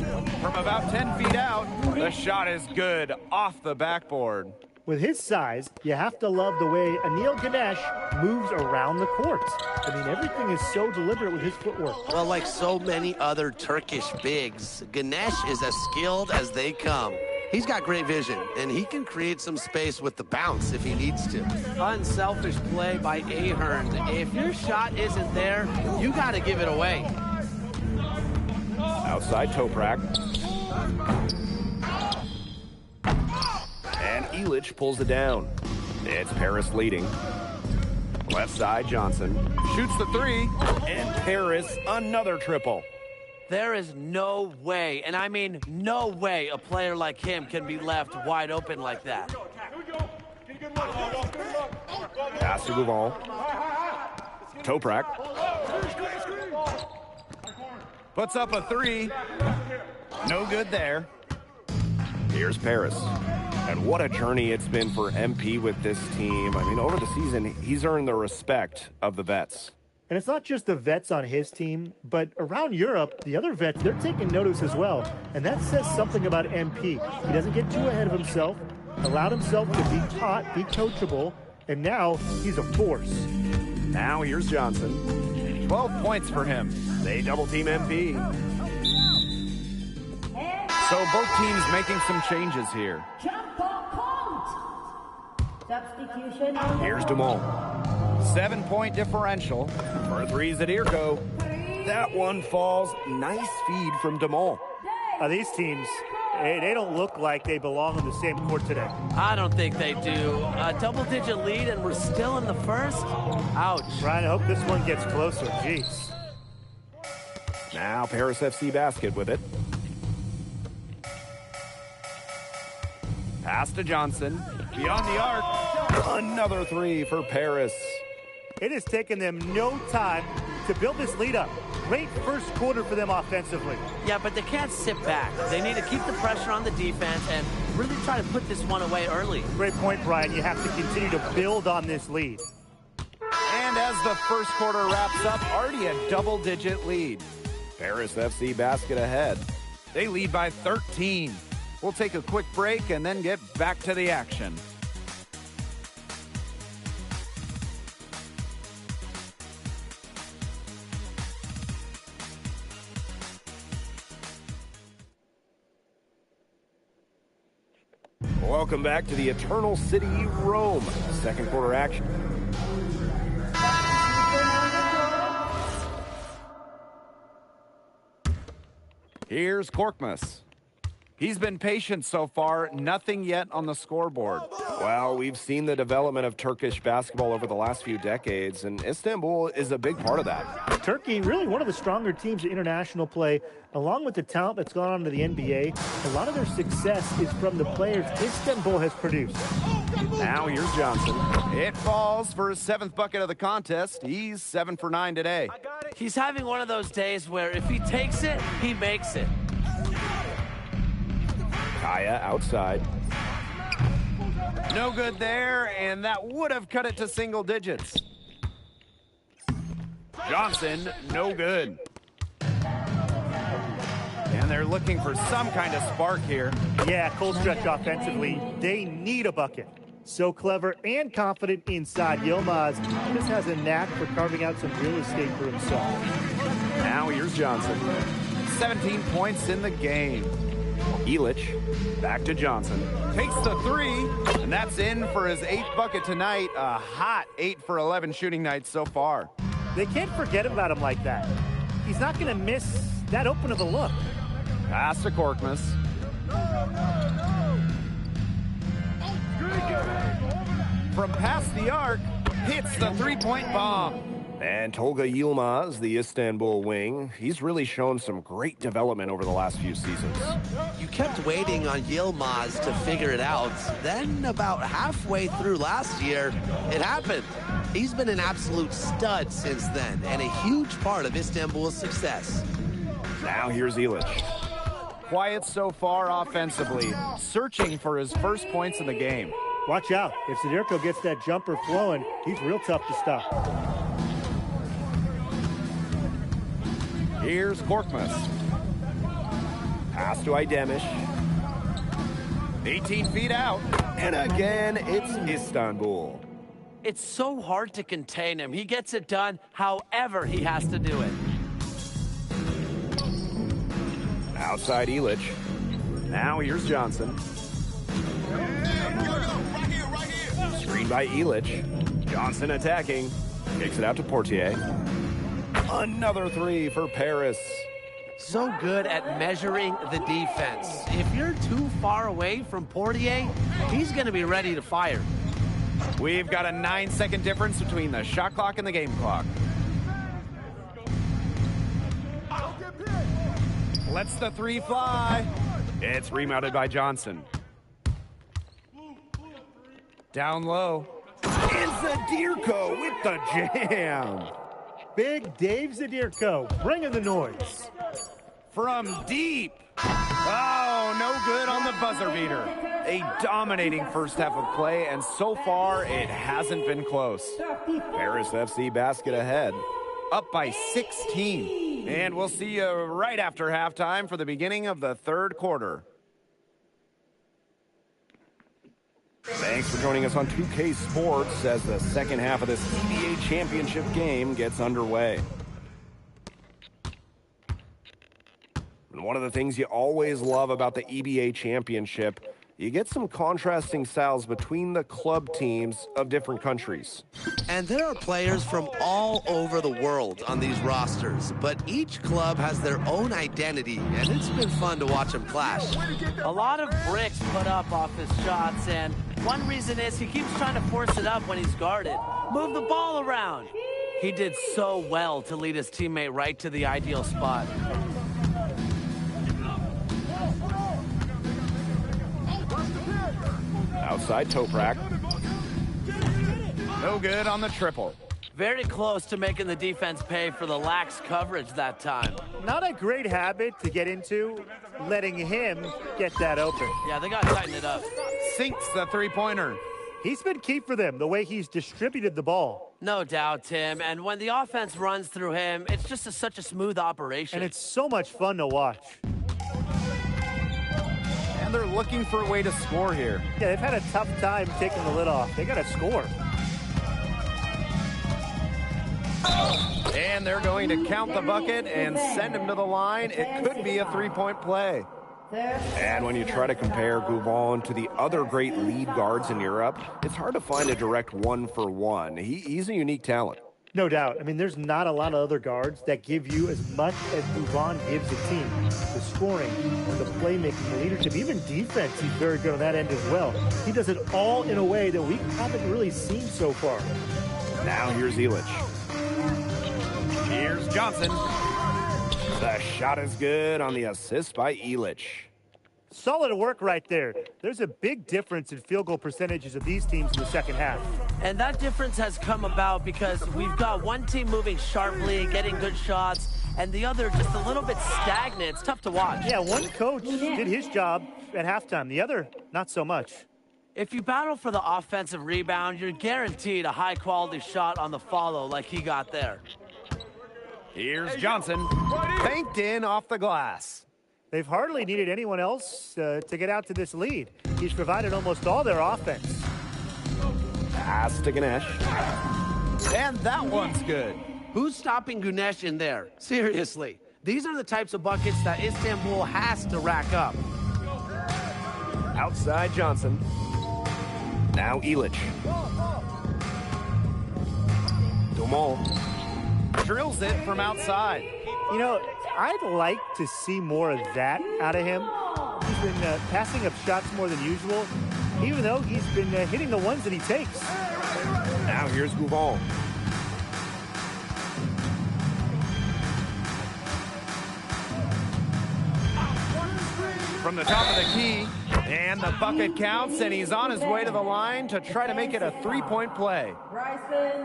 From about 10 feet out, the shot is good off the backboard. With his size, you have to love the way Anil Ganesh moves around the court. I mean, everything is so deliberate with his footwork. Well, like so many other Turkish bigs, Ganesh is as skilled as they come. He's got great vision, and he can create some space with the bounce if he needs to. Unselfish play by Ahern. If your shot isn't there, you got to give it away. Outside Toprak. And Elich pulls it down. It's Paris leading. Left side, Johnson. Shoots the three. And Paris, another triple. There is no way, and I mean no way, a player like him can be left wide open like that. Pass to Guval. Toprak. Puts up a three. No good there. Here's Paris. And what a journey it's been for MP with this team. I mean, over the season, he's earned the respect of the vets. And it's not just the vets on his team, but around Europe, the other vets, they're taking notice as well. And that says something about MP. He doesn't get too ahead of himself, allowed himself to be taught, be coachable, and now he's a force. Now here's Johnson. 12 points for him. They double team MP. So both teams making some changes here. Substitution. Here's Dumal. 7-point differential. For threes at Irko. That one falls. Nice feed from Dumal. These teams, they don't look like they belong on the same court today. I don't think they do. A double-digit lead, and we're still in the first? Ouch. Ryan, I hope this one gets closer. Jeez. Now Paris FC basket with it. Pass to Johnson. Beyond the arc. Another three for Paris. It has taken them no time to build this lead up. Great first quarter for them offensively. Yeah, but they can't sit back. They need to keep the pressure on the defense and really try to put this one away early. Great point, Brian. You have to continue to build on this lead. And as the first quarter wraps up, already a double-digit lead. Paris FC basket ahead. They lead by 13. We'll take a quick break and then get back to the action. Welcome back to the Eternal City, Rome. Second quarter action. Here's Korkmaz. He's been patient so far, nothing yet on the scoreboard. Well, we've seen the development of Turkish basketball over the last few decades, and Istanbul is a big part of that. Turkey, really one of the stronger teams in international play, along with the talent that's gone on to the NBA. A lot of their success is from the players Istanbul has produced. Now here's Johnson. It falls for his 7th bucket of the contest. He's 7 for 9 today. He's having one of those days where if he takes it, he makes it. Kaya outside. No good there, and that would have cut it to single digits. Johnson, no good. And they're looking for some kind of spark here. Yeah, cold stretch offensively. They need a bucket. So clever and confident inside. Yilmaz just has a knack for carving out some real estate for himself. Now here's Johnson. 17 points in the game. Elich, back to Johnson. Takes the three, and that's in for his 8th bucket tonight. A hot 8 for 11 shooting night so far. They can't forget about him like that. He's not going to miss that open of a look. Pass to Korkmaz. From past the arc, hits the three-point bomb. And Tolga Yilmaz, the Istanbul wing, he's really shown some great development over the last few seasons. You kept waiting on Yilmaz to figure it out. Then about halfway through last year, it happened. He's been an absolute stud since then, and a huge part of Istanbul's success. Now here's Elich. Quiet so far offensively, searching for his first points in the game. Watch out. If Zadirko gets that jumper flowing, he's real tough to stop. Here's Korkmaz. Pass to Aydemish. 18 feet out. And again, it's Istanbul. It's so hard to contain him. He gets it done however he has to do it. Outside Elich. Now here's Johnson. Screen by Elich. Johnson attacking. Kicks it out to Portier. Another three for Paris. So good at measuring the defense. If you're too far away from Portier, he's going to be ready to fire. We've got a 9-second difference between the shot clock and the game clock. Lets the three fly. It's rebounded by Johnson. Down low. And Zadirko with the jam. Big Dave Zadirko, bringing the noise. From deep. Oh, no good on the buzzer beater. A dominating first half of play, and so far it hasn't been close. Paris FC basket ahead. Up by 16. And we'll see you right after halftime for the beginning of the third quarter. Thanks for joining us on 2K Sports as the second half of this EBA championship game gets underway. And one of the things you always love about the EBA championship, you get some contrasting styles between the club teams of different countries. And there are players from all over the world on these rosters, but each club has their own identity, and it's been fun to watch them clash. A lot of bricks put up off his shots, and one reason is he keeps trying to force it up when he's guarded. Move the ball around. He did so well to lead his teammate right to the ideal spot. Outside Toprak. No good on the triple. Very close to making the defense pay for the lax coverage that time. Not a great habit to get into, letting him get that open. Yeah, they got to tighten it up. Sinks the three-pointer. He's been key for them, the way he's distributed the ball. No doubt, Tim. And when the offense runs through him, it's just such a smooth operation. And it's so much fun to watch. And they're looking for a way to score here. Yeah, they've had a tough time taking the lid off. They got to score. And they're going to count the bucket and send him to the line. It could be a three-point play. And when you try to compare Gouvon to the other great lead guards in Europe, it's hard to find a direct one-for-one. He's a unique talent. No doubt. I mean, there's not a lot of other guards that give you as much as Gouvon gives a team. The scoring, the playmaking, the leadership, even defense, he's very good on that end as well. He does it all in a way that we haven't really seen so far. Now here's Elich. Here's Johnson. The shot is good on the assist by Elich. Solid work right there. There's a big difference in field goal percentages of these teams in the second half. And that difference has come about because we've got one team moving sharply, getting good shots, and the other just a little bit stagnant. It's tough to watch. Yeah, one coach did his job at halftime. The other, not so much. If you battle for the offensive rebound, you're guaranteed a high-quality shot on the follow like he got there. Here's Johnson. Banked in off the glass. They've hardly needed anyone else to get out to this lead. He's provided almost all their offense. Pass to Ganesh. And that one's good. Who's stopping Ganesh in there? Seriously. These are the types of buckets that Istanbul has to rack up. Outside Johnson. Now Illich. Dumont. Drills it from outside. You know, I'd like to see more of that out of him. He's been passing up shots more than usual, even though he's been hitting the ones that he takes. Now here's Gouvon. From the top of the key, and the bucket counts, and he's on his way to the line to try to make it a three-point play.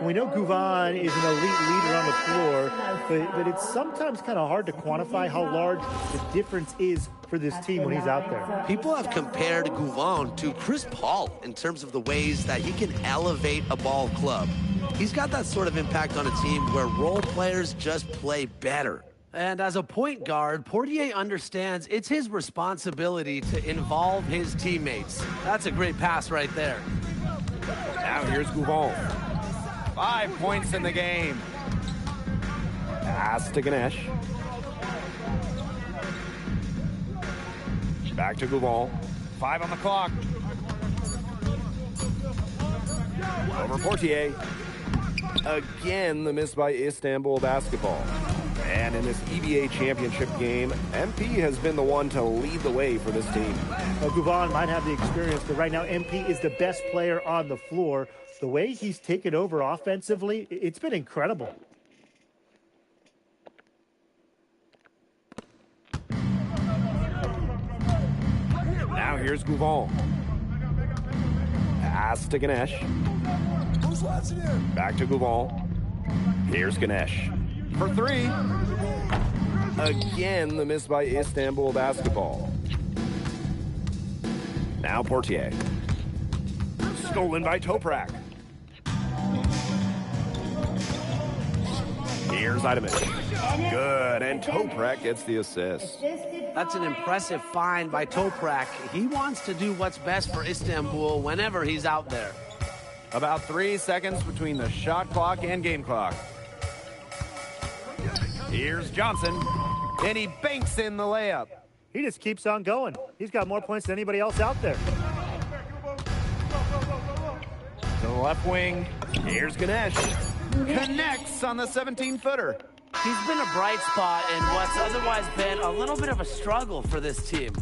We know Gouvon is an elite leader on the floor, but it's sometimes kind of hard to quantify how large the difference is for this team when he's out there. People have compared Gouvon to Chris Paul in terms of the ways that he can elevate a ball club. He's got that sort of impact on a team where role players just play better. And as a point guard, Portier understands it's his responsibility to involve his teammates. That's a great pass right there. Now here's Gouvon. 5 points in the game. Pass to Ganesh. Back to Gouvon. 5 on the clock. Over Portier. Again, the miss by Istanbul basketball. And in this EBA championship game, MP has been the one to lead the way for this team. Well, Gouvon might have the experience, but right now MP is the best player on the floor. The way he's taken over offensively, it's been incredible. Now here's Gouvon. Pass to Ganesh. Back to Gouvon. Here's Ganesh. For 3. Again, the miss by Istanbul basketball. Now Portier. Stolen by Toprak. Here's Idamic. Good, and Toprak gets the assist. That's an impressive find by Toprak. He wants to do what's best for Istanbul whenever he's out there. About 3 seconds between the shot clock and game clock. Here's Johnson, and he banks in the layup. He just keeps on going. He's got more points than anybody else out there. To the left wing, here's Ganesh. Connects on the 17-footer. He's been a bright spot in what's otherwise been a little bit of a struggle for this team.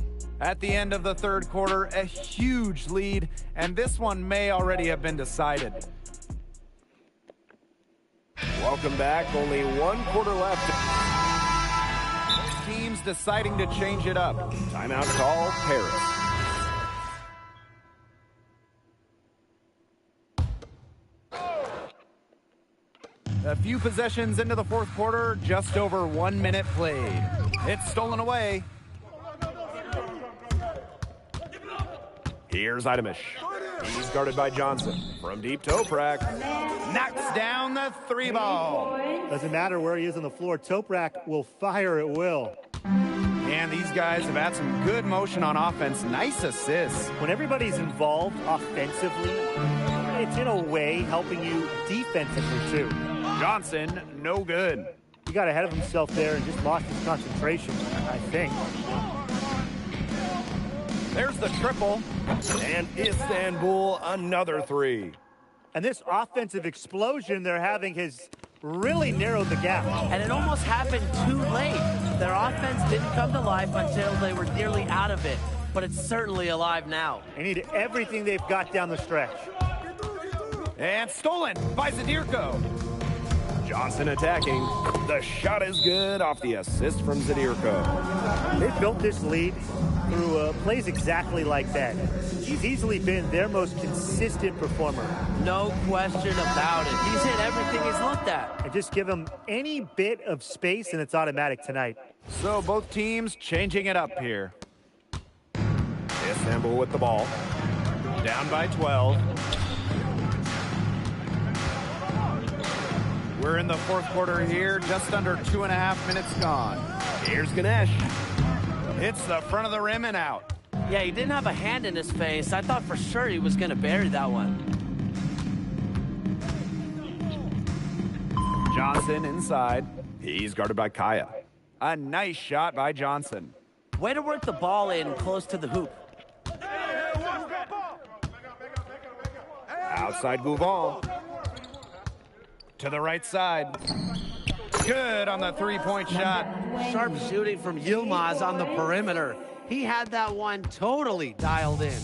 At the end of the third quarter, a huge lead, and this one may already have been decided. Welcome back. Only 1 quarter left. Teams deciding to change it up. Timeout call, Paris. A few possessions into the fourth quarter, just over 1 minute played. It's stolen away. Here's Idamic. He's guarded by Johnson. From deep, Toprak. Knocks down the 3 ball. Doesn't matter where he is on the floor. Toprak will fire at will. And these guys have had some good motion on offense. Nice assists. When everybody's involved offensively, it's in a way helping you defensively too. Johnson, no good. He got ahead of himself there and just lost his concentration, I think. There's the triple. And Istanbul, another 3. And this offensive explosion they're having has really narrowed the gap. And it almost happened too late. Their offense didn't come to life until they were nearly out of it. But it's certainly alive now. They need everything they've got down the stretch. And stolen by Zadirko. Johnson attacking. The shot is good off the assist from Zadirko. They've built this lead through plays exactly like that. He's easily been their most consistent performer. No question about it. He's hit everything he's looked at. And just give him any bit of space and it's automatic tonight. So both teams changing it up here. Istanbul with the ball. Down by 12. We're in the fourth quarter here, just under 2.5 minutes gone. Here's Ganesh. Hits the front of the rim and out. Yeah, he didn't have a hand in his face. I thought for sure he was going to bury that one. Johnson inside. He's guarded by Kaya. A nice shot by Johnson. Way to work the ball in close to the hoop. Outside Gouval. To the right side. Good on the three-point shot. Sharp shooting from Yilmaz on the perimeter. He had that one totally dialed in.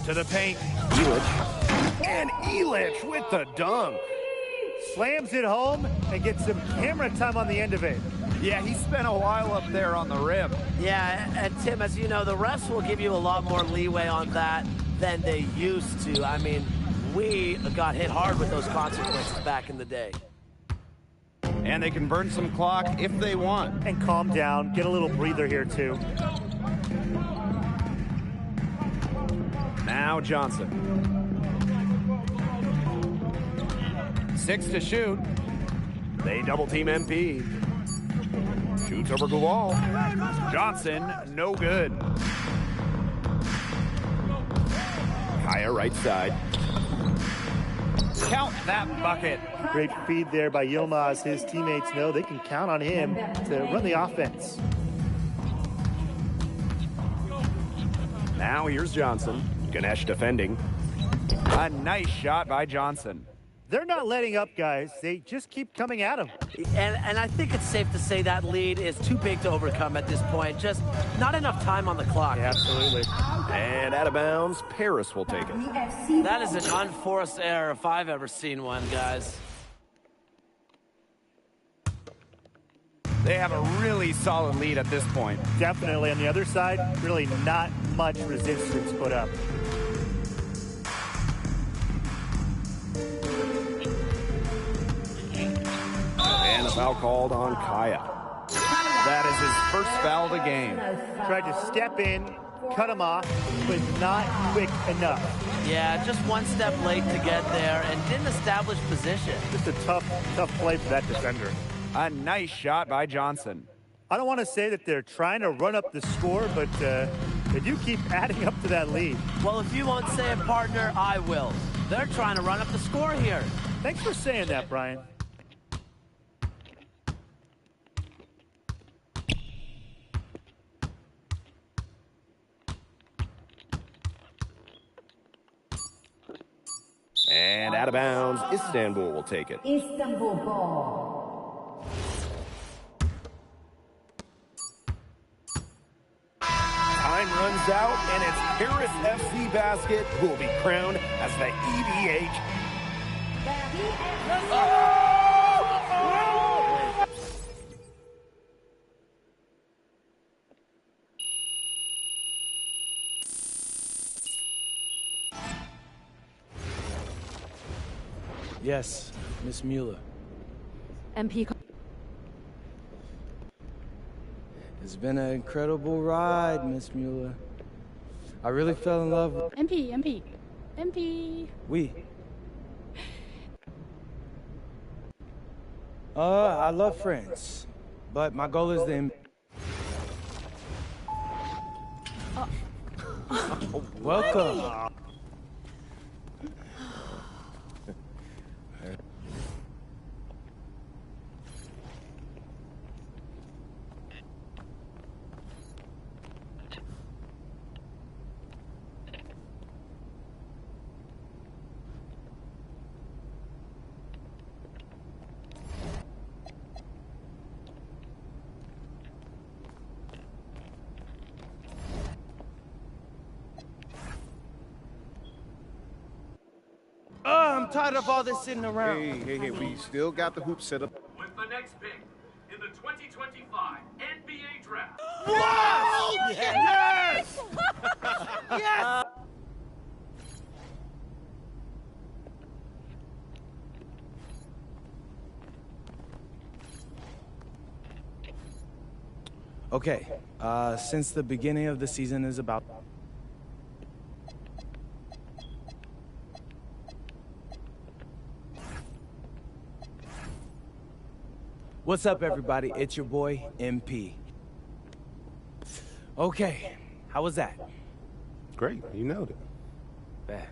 To the paint. Elich. And Elich with the dunk. Slams it home and gets some camera time on the end of it. Yeah, he spent a while up there on the rim. Yeah, and Tim, as you know, the refs will give you a lot more leeway on that than they used to. I mean, we got hit hard with those consequences back in the day. And they can burn some clock if they want. And calm down, get a little breather here too. Now Johnson. 6 to shoot. They double team MP. Shoots over Gouval. Johnson, no good. Kaya right side. Count that bucket. Great feed there by Yilmaz. His teammates know they can count on him to run the offense. Now here's Johnson. Ganesh defending. A nice shot by Johnson. They're not letting up, guys. They just keep coming at him. And I think it's safe to say that lead is too big to overcome at this point. Just not enough time on the clock. Yeah, absolutely. And out of bounds, Paris will take it. That is an unforced error if I've ever seen one, guys. They have a really solid lead at this point. Definitely. On the other side, really not much resistance put up. And a foul called on Kaya. That is his first foul of the game. Tried to step in, cut him off, but not quick enough. Yeah, just one step late to get there and didn't establish position. Just a tough play for that defender. A nice shot by Johnson. I don't want to say that they're trying to run up the score, but they do keep adding up to that lead. Well, if you won't say it, partner, I will. They're trying to run up the score here. Thanks for saying that, Brian. And out of bounds, Istanbul will take it. Istanbul ball. Time runs out, and it's Paris FC Basket who will be crowned as the EBH. Yes, Miss Mueller. MP. It's been an incredible ride, Miss Mueller. I really fell in love with... MP. We. I love friends, but my goal is to... Welcome. I'm tired of all this sitting around. Hey, we still got the hoop set up. With the next pick in the 2025 NBA Draft. Wow! Yes! Yes! Okay, since the beginning of the season is about... What's up, everybody? It's your boy, MP. Okay, how was that? Great, you nailed it. Bad.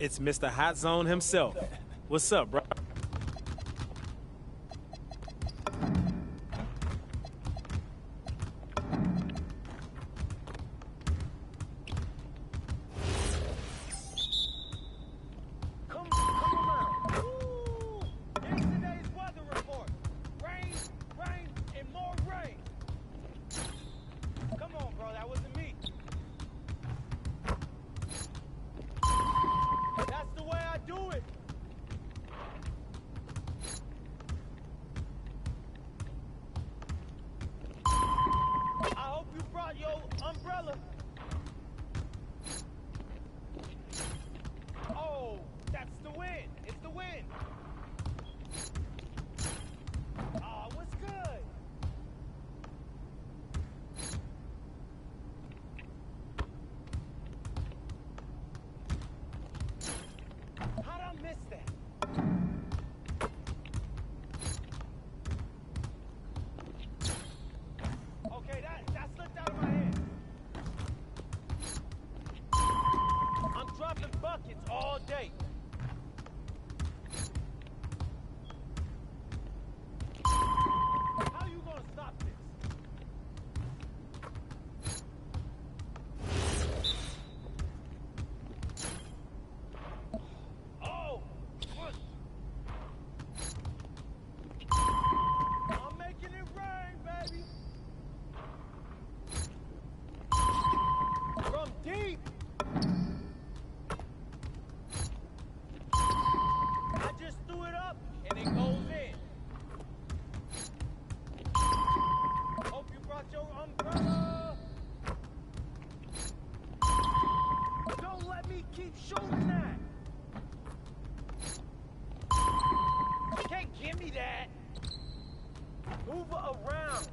It's Mr. Hot Zone himself. What's up, bro? Give me that. Move her around.